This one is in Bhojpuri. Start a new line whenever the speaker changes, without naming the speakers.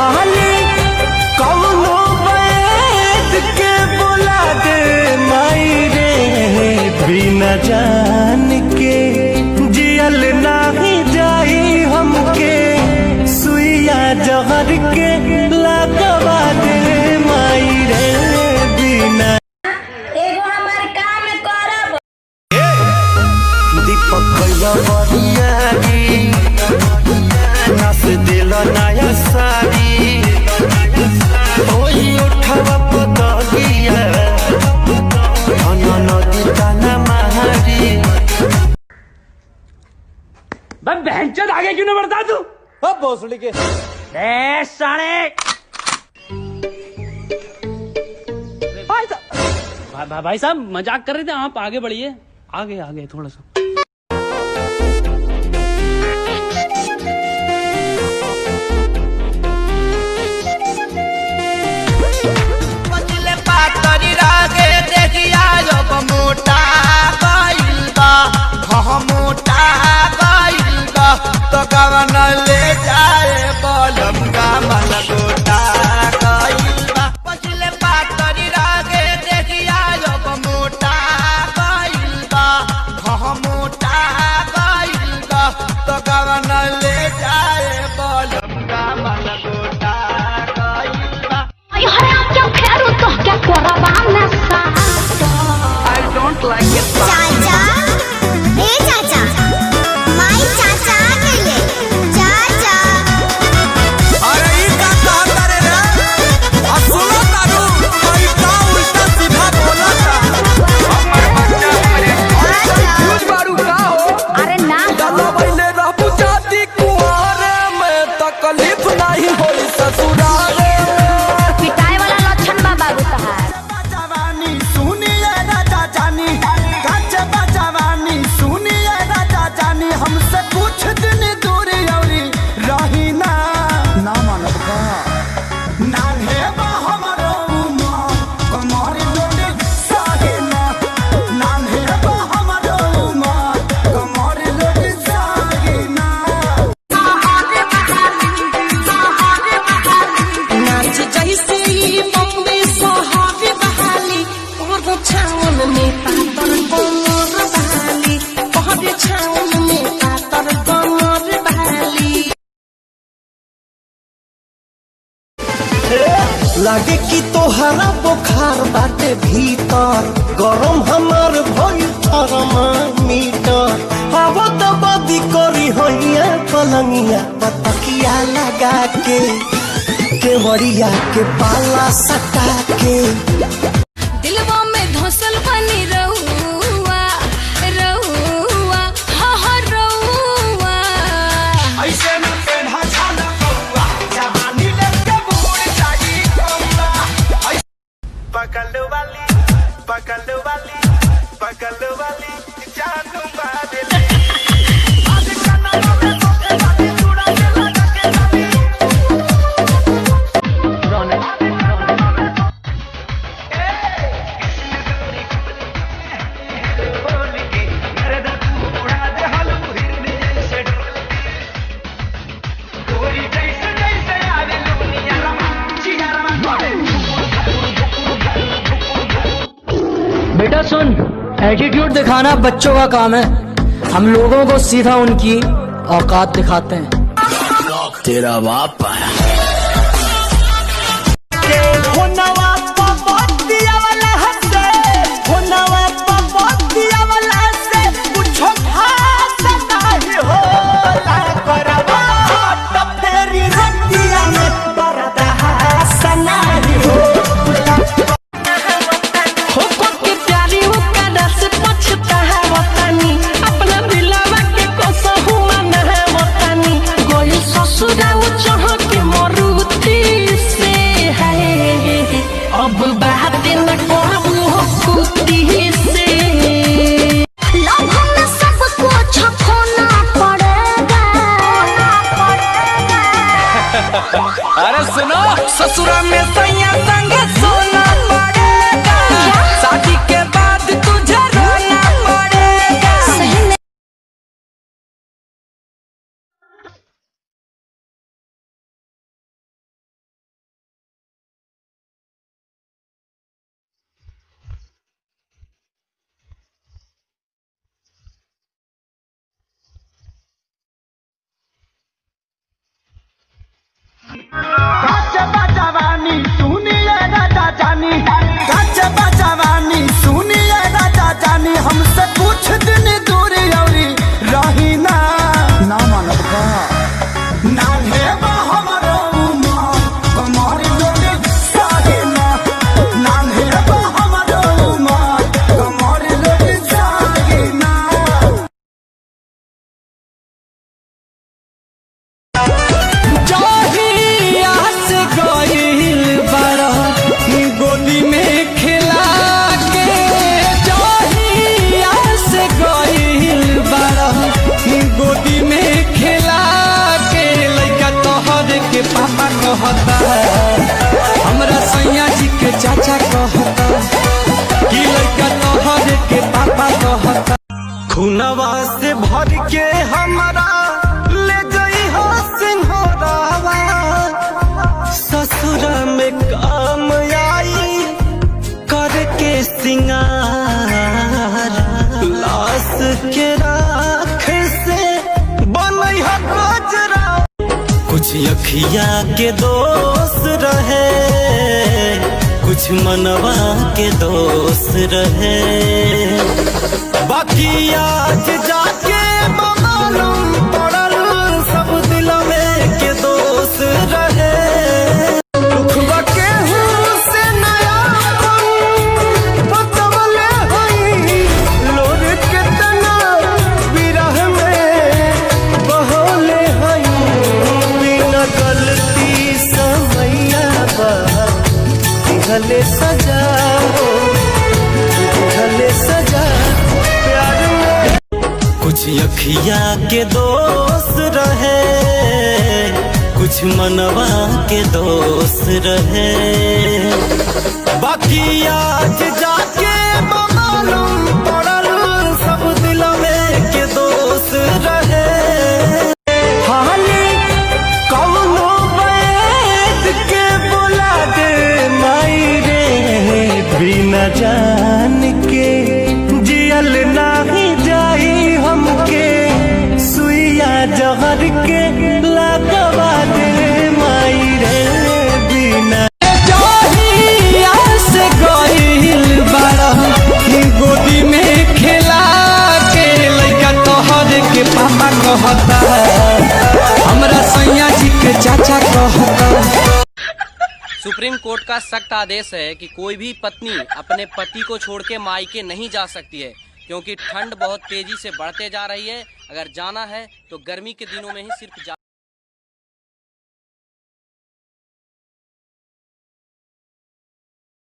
खाली कौनो बैठ के बुला दे माई रे, बिना जान के जियल नाही जाई हमके, सुइया जहर के लगवा दे माई रे, बिना दीपक नस दिल नया सारी ओही उठवा पतगिया नदी ताना महारी।
बहनचोद आगे क्यों नहीं बढ़ता तू?
अब भोसड़ी के
साले भाई साहब मजाक कर रहे थे, आप आगे बढ़िए, आगे आगे थोड़ा सा।
मोटा गइल बा, मोटा गइल बा, तो कवन ले जाए बलम का मन गोटा गइल बा। पछले पातरी रागे देखिया जब मोटा गइल बा, मोटा गइल बा, तो कवन ले जाए बलम का मन गोटा गइल बा।
क्या फेरू तो क्या करबा में चाचा, ए चाचा, माई चाचा गेले, चाचा।
अरे ई का कहता रे रे, आ सुनो तारू, कोई का उल्टा सीधा बोलता। हमर बच्चा अरे यूज मारू का हो?
अरे ना
दादा पहले रहबू जाती कुआरे में, तकलीफ नहीं होई ससुराले में।
पिटाई वाला लक्षण बा बाबू तहार।
जवानी सुनिए राजा जानी, जवानी सुनिए राजा जानी, हमसे कुछ दिन दूरी औरी रही ना मानव का नान्हे बा हमरो उमर, कमर लोटे साहे ना, नान्हे बा हमरो उमर, कमर लोटे साहे ना।
नाच जैसे ही बम्बे सोहावे बहाली, और छावन में पातर कमर बहाली, और छावन में पातर कमर बहाली।
लागे कि तोहरा बुखार बाटे भीतर, गरम हमार भइल थर्मामीटर, हवा तो बदी करी होइया पलंगिया पतकिया लगा के, केवड़िया के पाला सटा के।
दिलवा में धसल बनी रहुआ, रहुआ, हा हा रहुआ।
ऐसे न पेढ़ा छाना कौआ, जवानी लेके बूढ़ जाई कौआ। पकड़ वाली जानू मारे ले। आज कन्ना में सोते वाली चूड़ा से लगा के जानी।
बेटा सुन, एटीट्यूड दिखाना बच्चों का काम है, हम लोगों को सीधा उनकी औकात दिखाते हैं।
तेरा बाप आया। अरे सुनो, ससुरा में सैया संग सोना पड़ेगा, शादी के बाद तुझे रोना पड़ेगा। कहता, हमरा सैया जी के चाचा कहता, कि लड़का तोहरे के पापा कहता। खुनवा से भर के हमारा ले गई हो सिंहरावा, ससुर में काम आई करके सिंगार, लाश के राख से बनई है गजरा। कुछ अखिया के दोस्त रहे, कुछ मनवा के दोस्त रहे, बाकी आज जाके मालूम पड़ल सब दिल में के दोस्त रहे। दुखवा के से नया बतवले हई, लोर के तना विरह में बहले हई, बिना गलती समैया बा दिहले सजा हो, दिहले सजा प्यार में। कुछ अखिया के दोस्त रहे, कुछ मनवा के दोस्त रहे, बाकी आज जाके मालूम पड़ल सब दिल में के दोस्त रहे। हाली कौनो बैठ के बुला दे माई रे, बिना जान के जियल नाही जाई हमके, सुइया जहर के लगवा दे माई रे, बिना जहिया से गइल बाड़ा गोदी में खेला के, लइका तोहरे के पापा कहता, हमरा सैया जी के चाचा कहता।
सुप्रीम कोर्ट का सख्त आदेश है कि कोई भी पत्नी अपने पति को छोड़ के मायके नहीं जा सकती है, क्योंकि ठंड बहुत तेजी से बढ़ते जा रही है। अगर जाना है तो गर्मी के दिनों में ही सिर्फ